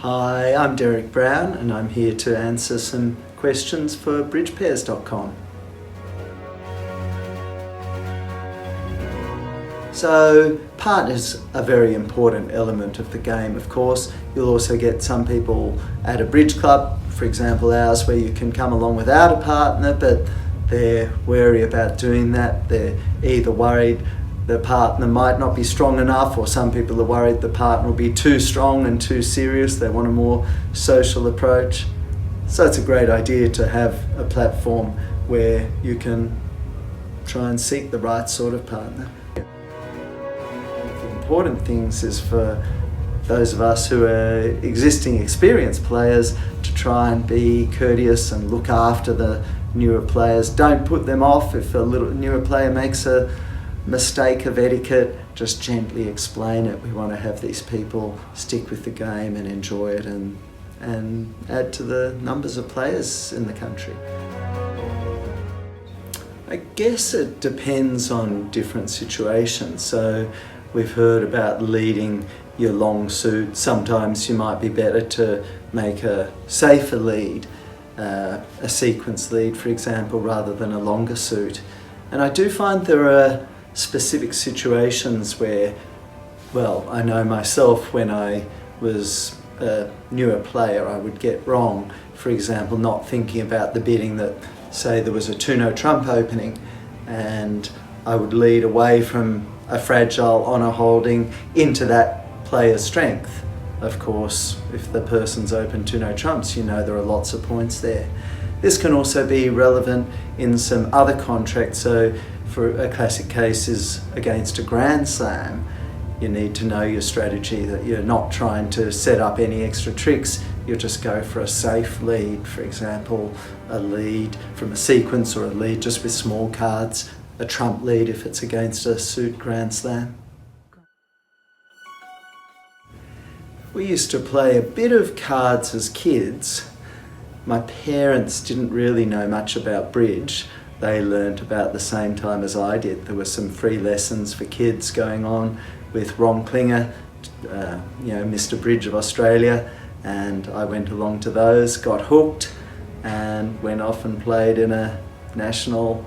Hi, I'm Derrick Browne and I'm here to answer some questions for bridgepairs.com. So, partner's a very important element of the game, of course. You'll also get some people at a bridge club, for example ours, where you can come along without a partner, but they're wary about doing that. They're either worried the partner might not be strong enough, or some people are worried the partner will be too strong and too serious. They want a more social approach. So it's a great idea to have a platform where you can try and seek the right sort of partner. The important things is for those of us who are existing experienced players to try and be courteous and look after the newer players. Don't put them off. If a little newer player makes a mistake of etiquette, just gently explain it. We want to have these people stick with the game and enjoy it and add to the numbers of players in the country. I guess it depends on different situations. So we've heard about leading your long suit. Sometimes you might be better to make a safer lead, a sequence lead for example, rather than a longer suit. And I do find there are specific situations where, well, I know myself when I was a newer player I would get wrong. For example, not thinking about the bidding that, say there was a 2-no trump opening and I would lead away from a fragile honour holding into that player's strength. Of course, if the person's open 2-no trumps, you know there are lots of points there. This can also be relevant in some other contracts. So for a classic case is against a Grand Slam, you need to know your strategy, that you're not trying to set up any extra tricks. You'll just go for a safe lead, for example, a lead from a sequence or a lead just with small cards, a trump lead if it's against a suit Grand Slam. We used to play a bit of cards as kids. My parents didn't really know much about bridge. They learnt about the same time as I did. There were some free lessons for kids going on with Ron Klinger, Mr. Bridge of Australia, and I went along to those, got hooked, and went off and played in a national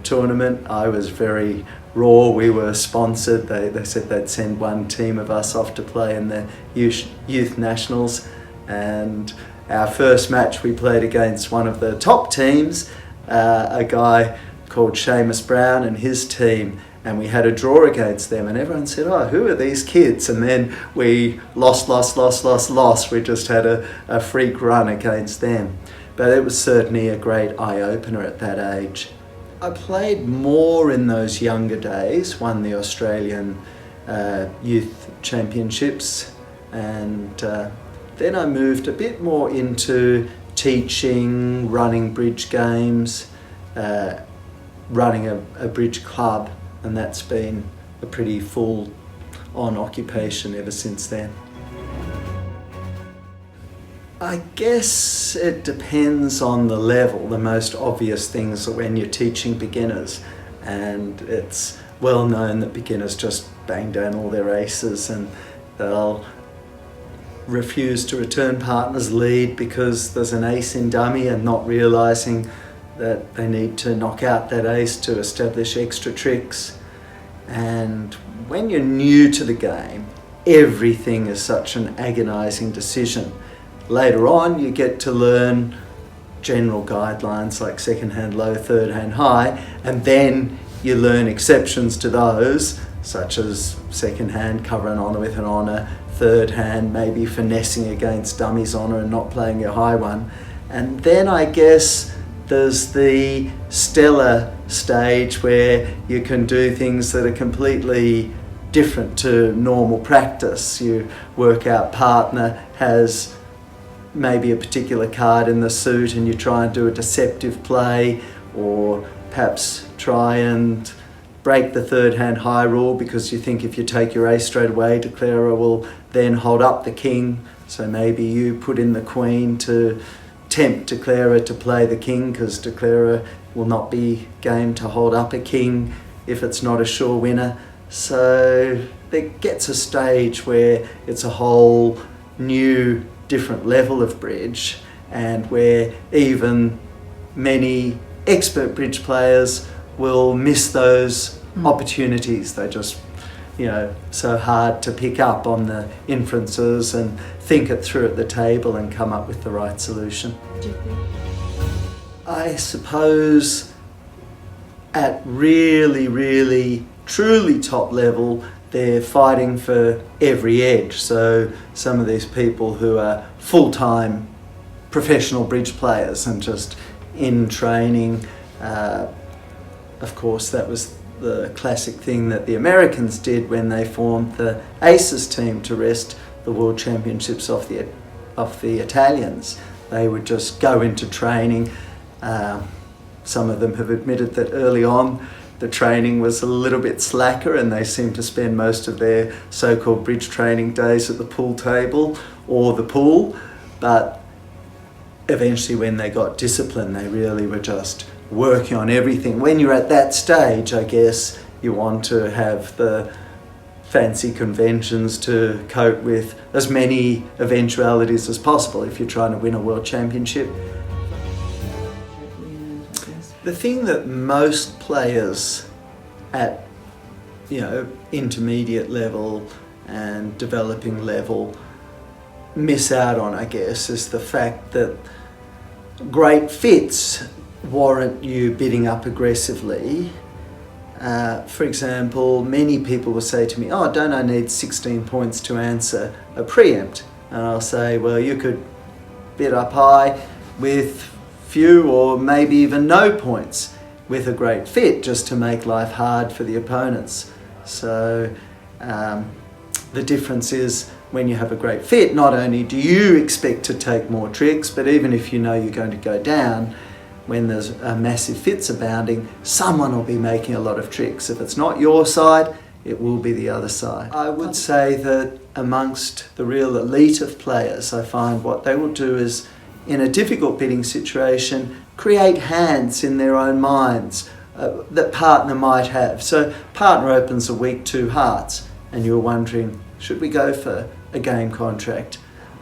tournament. I was very raw. We were sponsored. They said they'd send one team of us off to play in the youth nationals, and our first match we played against one of the top teams, a guy called Derrick Browne and his team, and we had a draw against them, and everyone said, oh, who are these kids? And then we lost. We just had a freak run against them. But it was certainly a great eye-opener at that age. I played more in those younger days, won the Australian Youth Championships, and then I moved a bit more into teaching, running bridge games, running a bridge club, and that's been a pretty full-on occupation ever since then. I guess it depends on the level. The most obvious things are when you're teaching beginners, and it's well known that beginners just bang down all their aces and they'll refuse to return partner's lead because there's an ace in dummy, and not realising that they need to knock out that ace to establish extra tricks. And when you're new to the game, everything is such an agonising decision. Later on you get to learn general guidelines like second hand low, third hand high, and then you learn exceptions to those, such as second hand cover an honour with an honour, third hand maybe finessing against dummy's honour and not playing your high one. And then I guess there's the stellar stage where you can do things that are completely different to normal practice. You work out partner has maybe a particular card in the suit and you try and do a deceptive play, or perhaps try and break the third hand high rule because you think if you take your ace straight away, declarer will then hold up the king. So maybe you put in the queen to tempt declarer to play the king, because declarer will not be game to hold up a king if it's not a sure winner. So there gets a stage where it's a whole new different level of bridge, and where even many expert bridge players will miss those opportunities. They just, so hard to pick up on the inferences and think it through at the table and come up with the right solution. I suppose at really, really, truly top level, they're fighting for every edge. So some of these people who are full-time professional bridge players and just in training, of course that was the classic thing that the Americans did when they formed the Aces team to wrest the World Championships off the Italians. They would just go into training. Some of them have admitted that early on the training was a little bit slacker, and they seemed to spend most of their so-called bridge training days at the pool table or the pool. But eventually when they got disciplined, they really were just working on everything. When you're at that stage, I guess you want to have the fancy conventions to cope with as many eventualities as possible if you're trying to win a world championship. The thing that most players at intermediate level and developing level miss out on, I guess, is the fact that great fits warrant you bidding up aggressively. For example, many people will say to me, "Oh, don't I need 16 points to answer a preempt?" And I'll say, well, you could bid up high with few or maybe even no points with a great fit, just to make life hard for the opponents. So the difference is, when you have a great fit, not only do you expect to take more tricks, but even if you know you're going to go down, when there's a massive fits abounding, someone will be making a lot of tricks. If it's not your side, it will be the other side. I would say that amongst the real elite of players, I find what they will do is, in a difficult bidding situation, create hands in their own minds that partner might have. So partner opens a weak 2 hearts, and you're wondering, should we go for a game contract?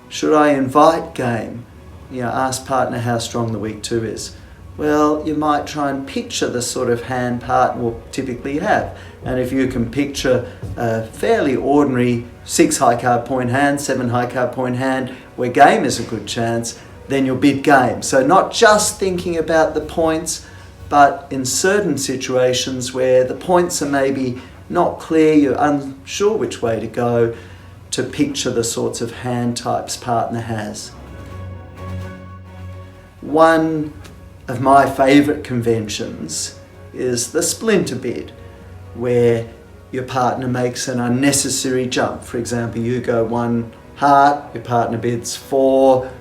Should I invite game? Ask partner how strong the weak 2 is. Well, you might try and picture the sort of hand partner will typically have. And if you can picture a fairly ordinary 6 high card point hand, 7 high card point hand, where game is a good chance, then you'll bid game. So not just thinking about the points, but in certain situations where the points are maybe not clear, you're unsure which way to go, to picture the sorts of hand types partner has. One of my favourite conventions is the splinter bid, where your partner makes an unnecessary jump. For example, you go 1 heart, your partner bids 4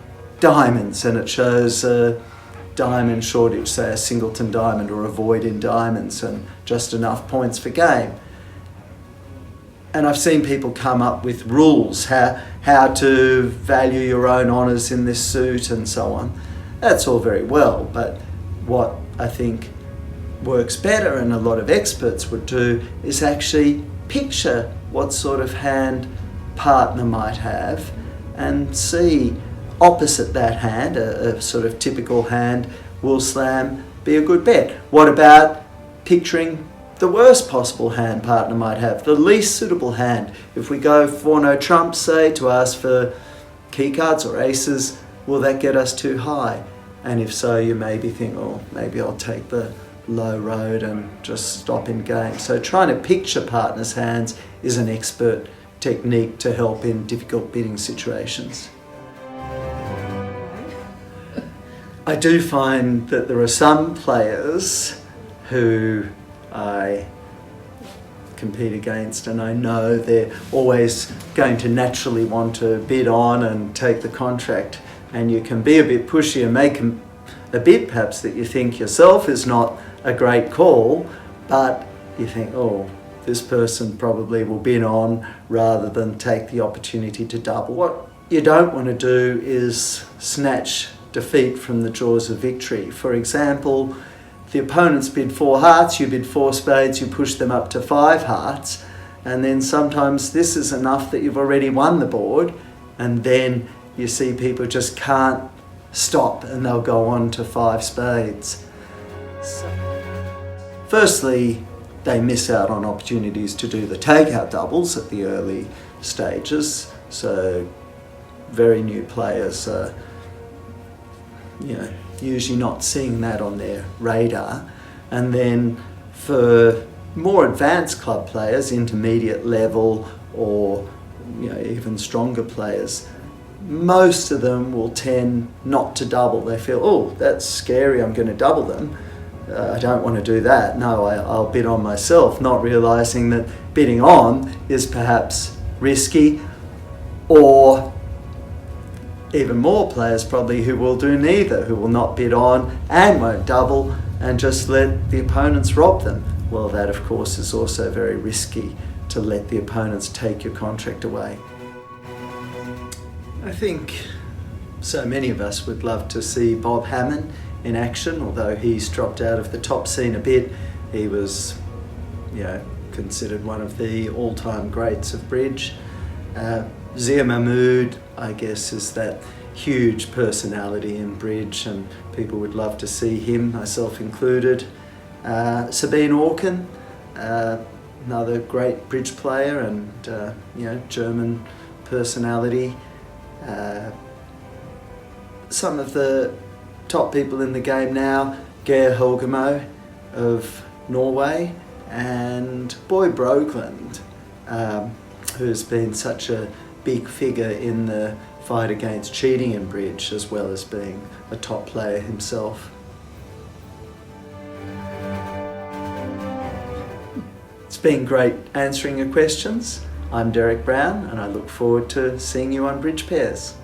diamonds, and it shows a diamond shortage, say a singleton diamond or a void in diamonds, and just enough points for game. And I've seen people come up with rules, how to value your own honours in this suit and so on. That's all very well, but what I think works better, and a lot of experts would do, is actually picture what sort of hand partner might have and see opposite that hand, a sort of typical hand, will slam be a good bet. What about picturing the worst possible hand partner might have, the least suitable hand? If we go 4-no trump, say, to ask for key cards or aces, will that get us too high? And if so, you maybe think, oh, maybe I'll take the low road and just stop in game. So trying to picture partners' hands is an expert technique to help in difficult bidding situations. I do find that there are some players who I compete against, and I know they're always going to naturally want to bid on and take the contract, and you can be a bit pushy and make a bid perhaps that you think yourself is not a great call, but you think, oh, this person probably will bid on rather than take the opportunity to double. What you don't want to do is snatch defeat from the jaws of victory. For example, the opponents bid 4 hearts, you bid 4 spades, you push them up to 5 hearts, and then sometimes this is enough that you've already won the board, and then you see people just can't stop and they'll go on to 5 spades. Firstly, they miss out on opportunities to do the takeout doubles at the early stages, so very new players are usually not seeing that on their radar. And then for more advanced club players, intermediate level or even stronger players, most of them will tend not to double. They feel, oh, that's scary, I'm going to double them. I don't want to do that. No, I'll bid on myself, not realising that bidding on is perhaps risky, or even more players probably who will do neither, who will not bid on and won't double and just let the opponents rob them. Well, that of course is also very risky, to let the opponents take your contract away. I think so many of us would love to see Bob Hammond in action, although he's dropped out of the top scene a bit. He was considered one of the all-time greats of bridge. Zia Mahmood, I guess, is that huge personality in bridge, and people would love to see him, myself included. Sabine Orkin, another great bridge player and German personality. Some of the top people in the game now, Geir Helgemo of Norway, and Boy Brogland, who's been such a big figure in the fight against cheating in bridge, as well as being a top player himself. It's been great answering your questions. I'm Derrick Browne, and I look forward to seeing you on Bridge Pairs.